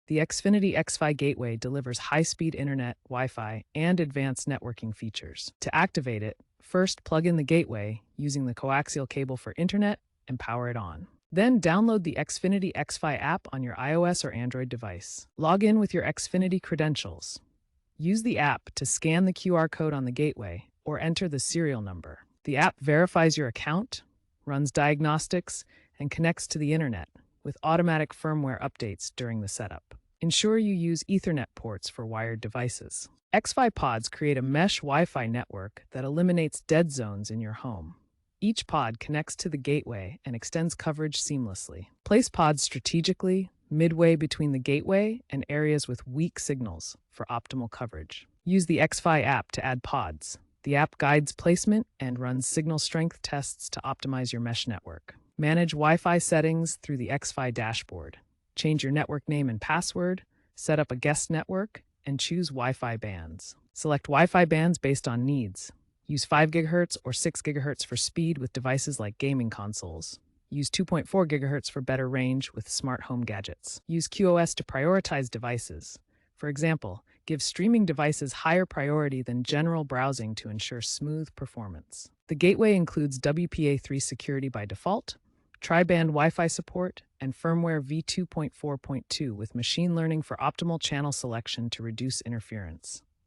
The Xfinity XFi gateway delivers high-speed internet, Wi-Fi, and advanced networking features. To activate it, first plug in the gateway using the coaxial cable for internet and power it on. Then download the Xfinity XFi app on your iOS or Android device. Log in with your Xfinity credentials. Use the app to scan the QR code on the gateway or enter the serial number. The app verifies your account, runs diagnostics, and connects to the internet with automatic firmware updates during the setup. Ensure you use Ethernet ports for wired devices. XFi pods create a mesh Wi-Fi network that eliminates dead zones in your home. Each pod connects to the gateway and extends coverage seamlessly. Place pods strategically, midway between the gateway and areas with weak signals for optimal coverage. Use the XFi app to add pods. The app guides placement and runs signal strength tests to optimize your mesh network. Manage Wi-Fi settings through the XFi dashboard. Change your network name and password, set up a guest network, and choose Wi-Fi bands. Select Wi-Fi bands based on needs. Use 5 GHz or 6 GHz for speed with devices like gaming consoles. Use 2.4 GHz for better range with smart home gadgets. Use QoS to prioritize devices. For example, give streaming devices higher priority than general browsing to ensure smooth performance. The gateway includes WPA3 security by default, tri-band Wi-Fi support, and firmware v2.4.2 with machine learning for optimal channel selection to reduce interference.